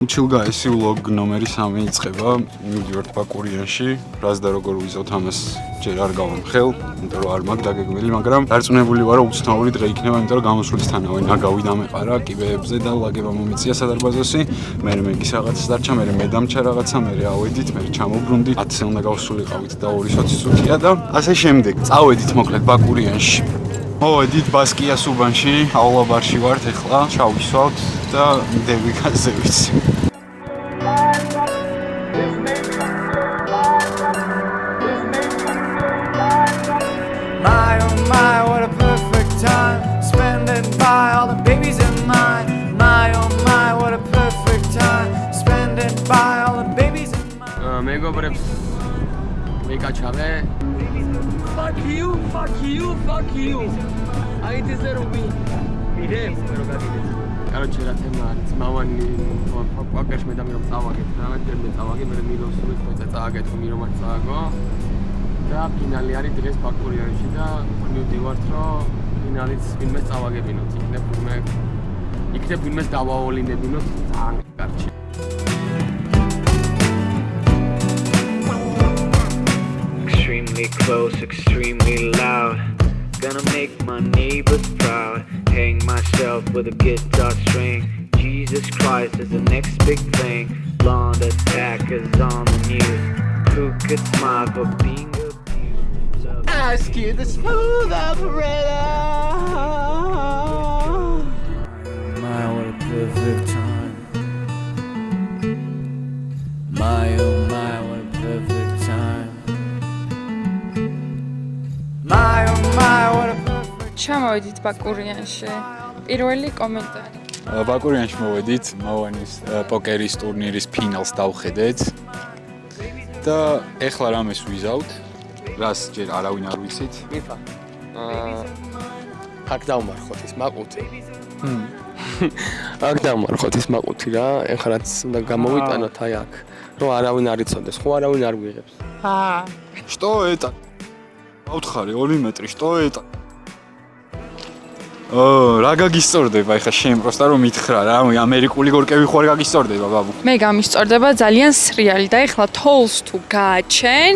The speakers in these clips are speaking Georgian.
ჩილგაისი ვლოგ ნომერი 3 იწყება. მივდივართ ბაკურიანში, რას და როგორ ვიზოთ ამას ჯერ არ გავამხელ, იმიტომ რომ არ მაქვს დაგეგმილი, მაგრამ დარწმუნებული ვარ, რომ უცნაური დღე იქნება, იმიტომ რომ გამოსვლისთანავე ნაგავი დამეყარა კიბეებზე და ლაგება მომიწია სადარბაზოსი. მე მეგის რაღაცას დარჩა, მე დამჩა რაღაცა, მე ავედით, მე ჩამობრუნდით, 10-ზე უნდა გავსულიყავით და 2:20 წუთია და ასე შემდეგ. წავედით მოკლედ ბაკურიანში. მოვედით ბასკიას უბანში, აულაბარში ვართ ეხლა, ჩავისვავთ და მიდევი გაზევით. My oh my, what a perfect time spending by all the babies in mine. My oh my, what a perfect time spending by all the babies in mine. მეგობრებს მეკაჩავე. Fuck you, fuck you, fuck you. I deserve me. მირებ რო გაგიდეთ. Короче, რა თემა არის? მამანი პაკერში მე და მე რომ წავაგეთ რა, ჯერ მე წავაგე, მე მიროს უცხო წააგეთ, მირომაც წააგო. და ფინალი არის დღეს ბაკურიანში და მივდივართ რომ ფინალიც ვინმე წავაგებინოთ, იქნებ ვინმეს დავაოლინებინოთ ძალიან კარგში. Extremely close, extremely loud. Gonna make my neighbors proud. Hang myself with a guitar string. Jesus Christ is the next big thing. Blonde attackers on the news. Crooked smile for being abused. Ask you the smooth operator. My what a perfect time. My oh my, what a perfect time. My oh my, what a perfect. ჩამოვედით ბაკურიანში. პირველი კომენტარი. ბაკურიანში მოვედით, მოვანის პოკერის ტურნირის ფინალს დავხედეთ. და ეხლა რამეს ვიზავთ? რას ჯერ არავინ არ ვიცით? მიფა. აქ დავმარხოთ ის მაყუთი. აქ დავმარხოთ ის მაყუთი რა, ეხლა რაც უნდა გამოვიტანოთ აი აქ, რომ არავინ არ იცოდეს, ხო არავინ არ გვიღებს. Что это? ავთხარი 2 მეტრი, что это? რა გაგისწორდება ეხლა შენ პროსტა რომ მითხრა რა, ამერიკული გორკევი ხო არ გაგისწორდება ბაბუ? მე გამისწორდება ძალიან სრიალი და ეხლა თოლს თუ გააჩენ.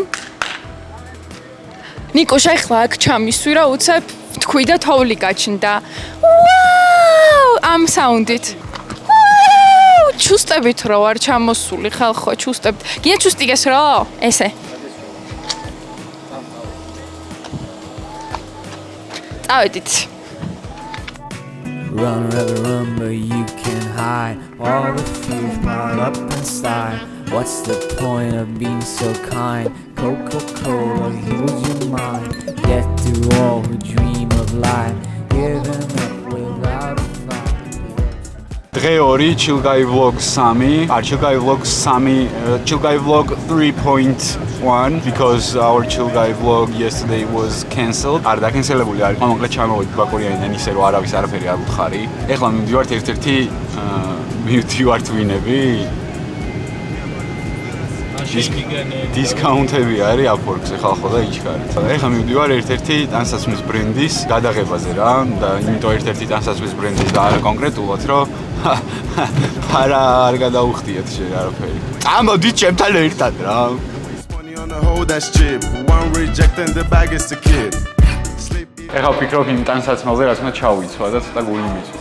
ნიკოშა ეხლა აქ ჩამისვი რა უცებ თქვი და თოვლი გაჩნდა. ვაუ! ამ საუნდით. ვაუ! ჩუსტებით რო არ ჩამოსული ხალხო, ჩუსტებით. გია ჩუსტიგეს რო? ესე. წავედით. Run, rather run, but you can't hide. All the fears piled up inside. What's the point of being so kind? Coca-Cola heals your mind. Death to all who dream of life. Giving up without a fight. დღე 2 ჩილგაი vlog 3, ჩილგაი vlog 3, ჩილგაი vlog 3.1 because our chilgai vlog yesterday was cancelled. არ დაკენსელებული არის. მოკლედ ჩამოვედი ბაკურიანიდან ისე რომ არავის არაფერი არ უთხარი. ეხლა მივდივართ ერთ-ერთი მივდივართ ვინები? დისკაუნტები არის აფორკზე ხალხო და იჩქარით. ეხლა მივდივარ ერთ-ერთი ტანსაცმლის ბრენდის გადაღებაზე რა და იმიტომ ერთ-ერთი ტანსაცმლის ბრენდის და არა კონკრეტულად რომ არა არ გადაუხდიათ შენ არაფერი. წამოდით ჩემთან ერთად რა. On the hold that's cheap. One reject and the bag is the kid. ეხლა ვფიქრობ იმ ტანსაცმელზე რაც უნდა ჩავიცვა და ცოტა გული მიწვა.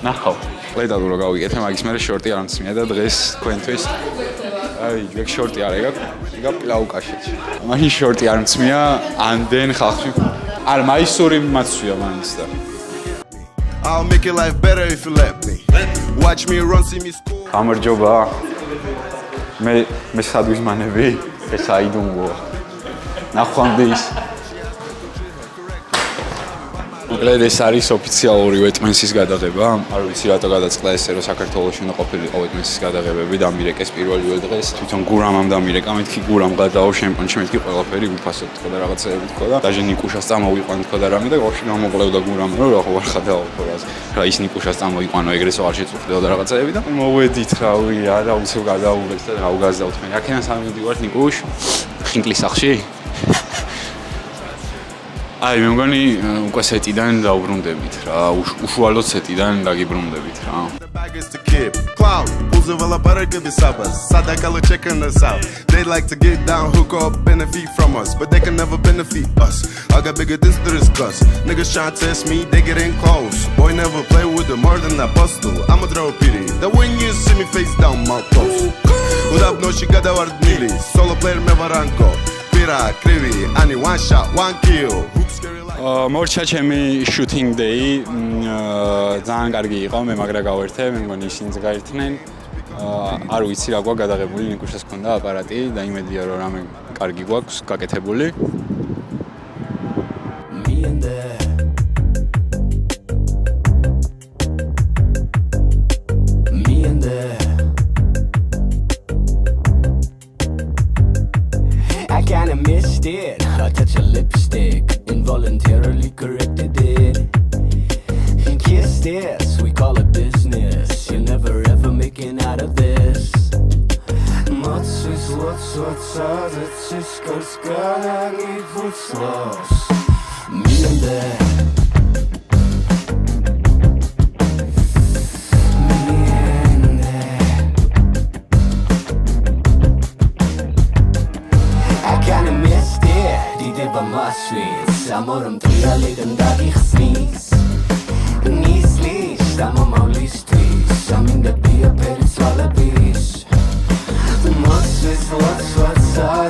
ნახავ. ყლედად რო გავიკეთე, მაგის მერე შორტი არ მწმია და დღეს თქვენთვის აი, ეგ შორტი არ ეგა პლაუკაშიც. მაშინ შორტი არ მწმია, ანდენ ხალხი. არ მაისური მაცვია მაინც და. I'll make your life better if you let me. Watch me run, see me score. გამარჯობა. მე სადვიზმანები, ეს აიდუმგოა. ნახვამდის. მოკლედ ეს არის ოფიციალური ვეტმენსის გადაღება. არ ვიცი რატო გადაწყდა ესე რომ საქართველოში უნდა ყოფილიყო ვეტმენსის გადაღებები და მირეკეს პირველივე დღეს. თვითონ გურამამ დამირეკა, მეთქი გურამ გადააო შემპიონში, მეთქი ყველაფერი ვიფასოთ თქო და რაღაცეები თქო და დაჟე ნიკუშას წამოვიყვან თქო და რამე და ვაში გამოყლევდა გურამ რომ რა ხო არ ხადაო რას. რა ის ნიკუშას წამოვიყვანო ეგრესო არ შეწუხდება და რაღაცეები და მოვედით რავი არა უცებ გადაუღეს და რა უგაზდავთ მე. აქედან სამივდივართ ნიკუშ ხინკლის სახლში. აი მე მგონი უკვე სეტიდან დაუბრუნდებით რა, უშუალოდ სეტიდან დაგიბრუნდებით რა. The bag is to keep. Cloud, pulls a well up, but it could be subbers. Sada color checking us out. They like to get down, hook up, benefit from us, but they can never benefit us. I got bigger things to discuss. Niggas tryna test me, they getting close. Boy, never play with them more than that bustle. I'ma throw a pity. That when you see me face down, my close. What up, no, she got that word milli. Solo player, me varanko. Pira, krivi, ani one shot, one kill. Hoops scary like. მორჩა ჩემი shooting day ძალიან კარგი იყო, მე მაგრა გავერთე, მე მგონი ისინიც გაერთნენ. არ ვიცი რა გვაქვს გადაღებული, ნიკუშას ჰქონდა აპარატი და იმედია რომ რამე კარგი გვაქვს გაკეთებული. I kinda missed it. I touched your lipstick, involuntarily corrected it. Kiss this, we call it business. You're never ever making out of this. What's all that Cisco's gonna need what's lost? Me and that. Amorăm triale când dagi xnis Nislis, damo maulistris Amin de pia peris la lebis What's